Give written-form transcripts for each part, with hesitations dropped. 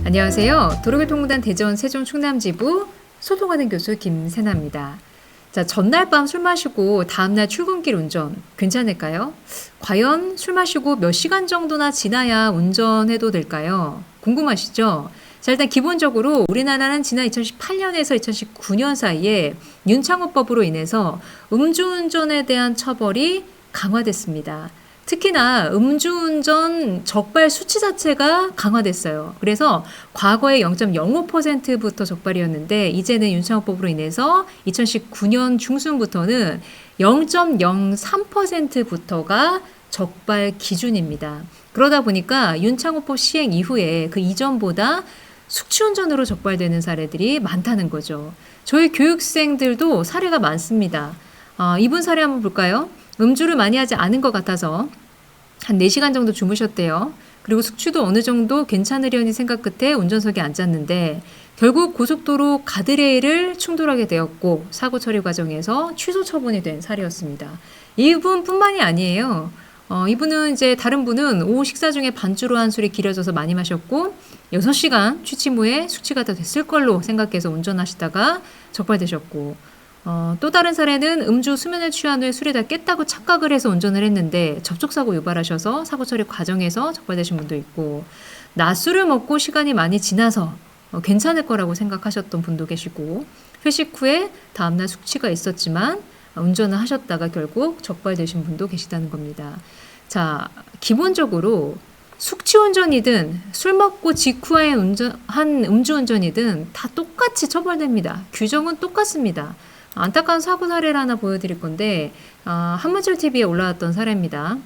안녕하세요. 도로교통공단 대전 세종 충남지부 소통하는 교수 김세나입니다. 자, 전날 밤 술 마시고 다음날 출근길 운전 괜찮을까요? 과연 술 마시고 몇 시간 정도나 지나야 운전해도 될까요? 궁금하시죠? 자, 일단 기본적으로 우리나라는 지난 2018년에서 2019년 사이에 윤창호법으로 인해서 음주운전에 대한 처벌이 강화됐습니다. 특히나 음주운전 적발 수치 자체가 강화됐어요. 그래서 과거에 0.05%부터 적발이었는데 이제는 윤창호법으로 인해서 2019년 중순부터는 0.03%부터가 적발 기준입니다. 그러다 보니까 윤창호법 시행 이후에 그 이전보다 숙취운전으로 적발되는 사례들이 많다는 거죠. 저희 교육생들도 사례가 많습니다. 이분 사례 한번 볼까요? 음주를 많이 하지 않은 것 같아서 한 4시간 정도 주무셨대요. 그리고 숙취도 어느 정도 괜찮으려니 생각 끝에 운전석에 앉았는데 결국 고속도로 가드레일을 충돌하게 되었고 사고 처리 과정에서 취소 처분이 된 사례였습니다. 이분뿐만이 아니에요. 이분은 이제 다른 분은 오후 식사 중에 반주로 한 술이 길어져서 많이 마셨고 6시간 취침 후에 숙취가 다 됐을 걸로 생각해서 운전하시다가 적발되셨고 또 다른 사례는 음주 수면에 취한 후에 술이 다 깼다고 착각을 해서 운전을 했는데 접촉사고 유발하셔서 사고 처리 과정에서 적발되신 분도 있고 낮술을 먹고 시간이 많이 지나서 괜찮을 거라고 생각하셨던 분도 계시고 회식 후에 다음날 숙취가 있었지만 운전을 하셨다가 결국 적발되신 분도 계시다는 겁니다. 자, 기본적으로 숙취운전이든 술 먹고 직후에 한 음주운전이든 다 똑같이 처벌됩니다. 규정은 똑같습니다. 안타까운 사고 사례를 하나 보여드릴 건데 한문철 TV에 올라왔던 사례입니다.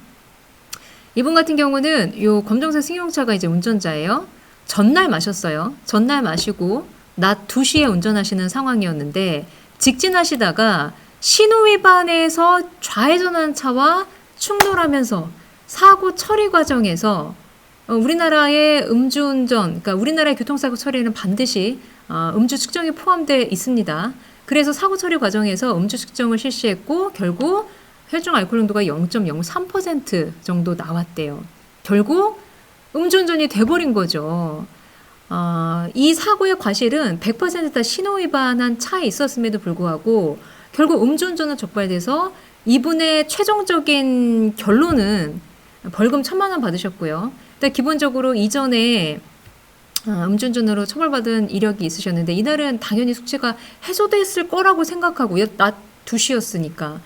이분 같은 경우는 요 검정색 승용차가 이제 운전자예요. 전날 마셨어요. 전날 마시고 낮 2시에 운전하시는 상황이었는데 직진하시다가 신호 위반에서 좌회전한 차와 충돌하면서 사고 처리 과정에서 우리나라의 음주운전, 그러니까 우리나라의 교통사고 처리는 반드시 음주 측정이 포함되어 있습니다. 그래서 사고 처리 과정에서 음주 측정을 실시했고 결국 혈중 알코올 농도가 0.03% 정도 나왔대요. 결국 음주운전이 돼버린 거죠. 이 사고의 과실은 100% 다 신호 위반한 차에 있었음에도 불구하고 결국 음주운전은 적발돼서 이분의 최종적인 결론은 벌금 1,000만 원 받으셨고요. 일단 기본적으로 이전에 음주운전으로 처벌받은 이력이 있으셨는데 이날은 당연히 숙취가 해소됐을 거라고 생각하고 낮 2시였으니까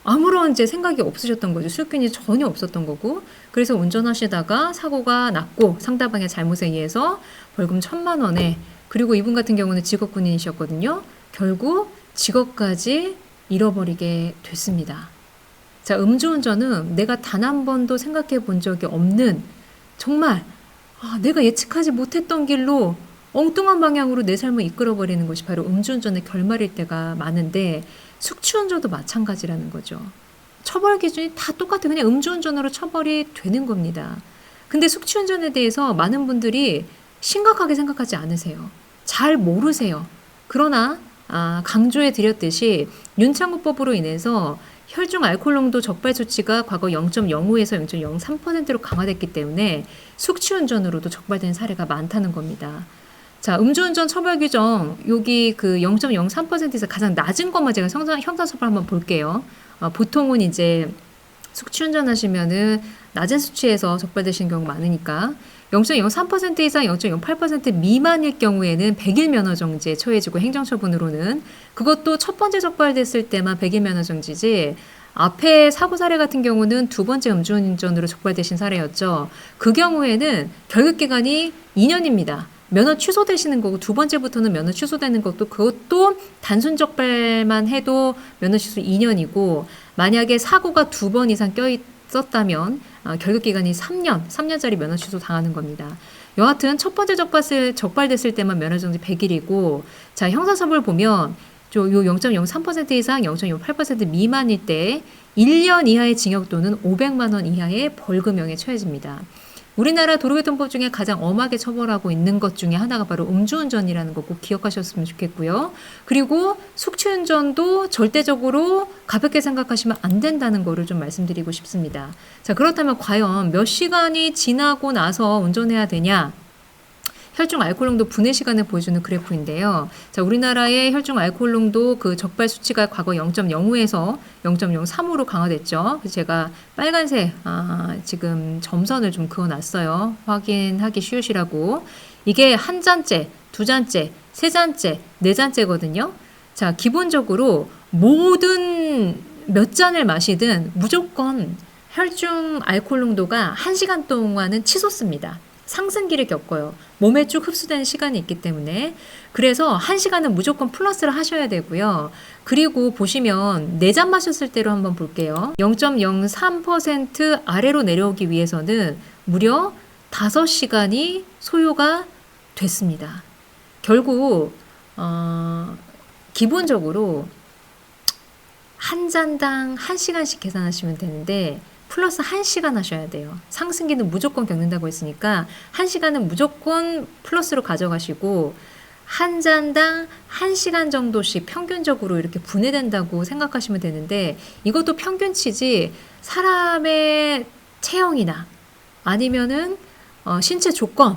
아무런 이제 생각이 없으셨던 거죠. 술균이 전혀 없었던 거고 그래서 운전하시다가 사고가 났고 상대방의 잘못에 의해서 벌금 1,000만 원에 그리고 이분 같은 경우는 직업군인이셨거든요. 결국 직업까지 잃어버리게 됐습니다. 자, 음주운전은 내가 단 한 번도 생각해 본 적이 없는 정말 내가 예측하지 못했던 길로 엉뚱한 방향으로 내 삶을 이끌어버리는 것이 바로 음주운전의 결말일 때가 많은데 숙취운전도 마찬가지라는 거죠. 처벌 기준이 다 똑같아요. 그냥 음주운전으로 처벌이 되는 겁니다. 근데 숙취운전에 대해서 많은 분들이 심각하게 생각하지 않으세요. 잘 모르세요. 그러나 강조해 드렸듯이 윤창호법으로 인해서 혈중 알코올 농도 적발 수치가 과거 0.05에서 0.03%로 강화됐기 때문에 숙취운전으로도 적발된 사례가 많다는 겁니다. 자, 음주운전 처벌 규정 여기 그 0.03%에서 가장 낮은 것만 제가 형사처벌 한번 볼게요. 보통은 이제 숙취운전 하시면은 낮은 수치에서 적발되시는 경우 많으니까 0.03% 이상 0.08% 미만일 경우에는 100일 면허정지에 처해지고 행정처분으로는 그것도 첫 번째 적발됐을 때만 100일 면허정지지 앞에 사고 사례 같은 경우는 두 번째 음주운전으로 적발되신 사례였죠. 그 경우에는 결격기간이 2년입니다. 면허 취소되시는 거고 두 번째부터는 면허 취소되는 것도 그것도 단순 적발만 해도 면허 취소 2년이고 만약에 사고가 2번 이상 껴있었다면 결격기간이 3년짜리 면허 취소 당하는 겁니다. 여하튼 첫 번째 적발됐을 때만 면허정지 100일이고 자 형사처벌 보면 요 0.03% 이상 0.08% 미만일 때 1년 이하의 징역 또는 500만 원 이하의 벌금형에 처해집니다. 우리나라 도로교통법 중에 가장 엄하게 처벌하고 있는 것 중에 하나가 바로 음주운전이라는 거 꼭 기억하셨으면 좋겠고요. 그리고 숙취운전도 절대적으로 가볍게 생각하시면 안 된다는 거를 좀 말씀드리고 싶습니다. 자, 그렇다면 과연 몇 시간이 지나고 나서 운전해야 되냐? 혈중 알코올 농도 분해 시간을 보여주는 그래프인데요. 자, 우리나라의 혈중 알코올 농도 그 적발 수치가 과거 0.05에서 0.03으로 강화됐죠. 그래서 제가 빨간색 지금 점선을 좀 그어놨어요. 확인하기 쉬우시라고. 이게 한 잔째, 두 잔째, 세 잔째, 네 잔째거든요. 자, 기본적으로 모든 몇 잔을 마시든 무조건 혈중 알코올 농도가 1시간 동안은 치솟습니다. 상승기를 겪어요. 몸에 쭉 흡수되는 시간이 있기 때문에. 그래서 1시간은 무조건 플러스를 하셔야 되고요. 그리고 보시면 4잔 마셨을 때로 한번 볼게요. 0.03% 아래로 내려오기 위해서는 무려 5시간이 소요가 됐습니다. 결국 기본적으로 한 잔당 1시간씩 계산하시면 되는데 플러스 1시간 하셔야 돼요. 상승기는 무조건 겪는다고 했으니까 1시간은 무조건 플러스로 가져가시고 한 잔당 1시간 정도씩 평균적으로 이렇게 분해된다고 생각하시면 되는데 이것도 평균치지 사람의 체형이나 아니면은 신체 조건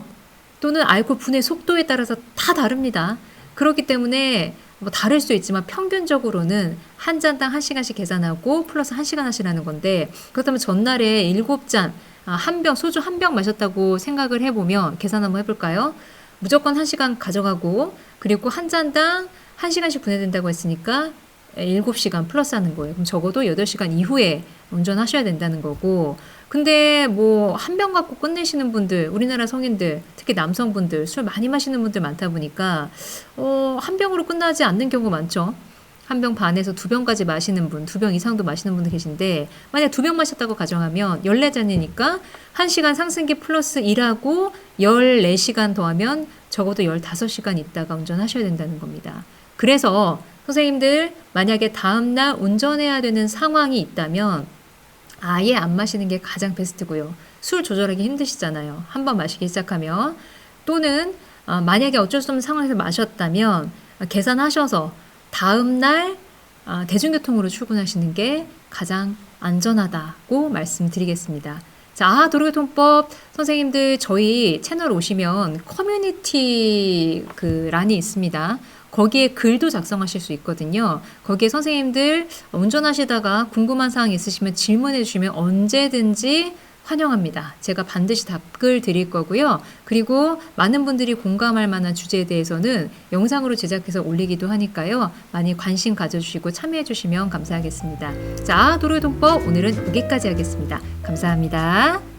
또는 알코올 분해 속도에 따라서 다 다릅니다. 그렇기 때문에 뭐 다를 수 있지만 평균적으로는 한 잔당 1시간씩 계산하고 플러스 1시간 하시라는 건데 그렇다면 전날에 7잔 한 병 소주 한 병 마셨다고 생각을 해보면 계산 한번 해볼까요? 무조건 1시간 가져가고 그리고 한 잔당 1시간씩 분해된다고 했으니까 7시간 플러스 하는 거예요. 그럼 적어도 8시간 이후에 운전하셔야 된다는 거고 근데 뭐 한 병 갖고 끝내시는 분들 우리나라 성인들 특히 남성분들 술 많이 마시는 분들 많다 보니까 한 병으로 끝나지 않는 경우가 많죠. 한 병 반에서 2병까지 마시는 분, 2병 이상도 마시는 분들 계신데 만약 2병 마셨다고 가정하면 14잔이니까 1시간 상승기 플러스 1하고 14시간 더하면 적어도 15시간 있다가 운전하셔야 된다는 겁니다. 그래서 선생님들 만약에 다음날 운전해야 되는 상황이 있다면 아예 안 마시는 게 가장 베스트고요. 술 조절하기 힘드시잖아요. 한 번 마시기 시작하면 또는 만약에 어쩔 수 없는 상황에서 마셨다면 계산하셔서 다음날 대중교통으로 출근하시는 게 가장 안전하다고 말씀드리겠습니다. 자, 도로교통법 선생님들 저희 채널 오시면 커뮤니티 그 란이 있습니다. 거기에 글도 작성하실 수 있거든요. 거기에 선생님들 운전하시다가 궁금한 사항 있으시면 질문해 주시면 언제든지 환영합니다. 제가 반드시 답글 드릴 거고요. 그리고 많은 분들이 공감할 만한 주제에 대해서는 영상으로 제작해서 올리기도 하니까요. 많이 관심 가져주시고 참여해 주시면 감사하겠습니다. 자, 도로교통법 오늘은 여기까지 하겠습니다. 감사합니다.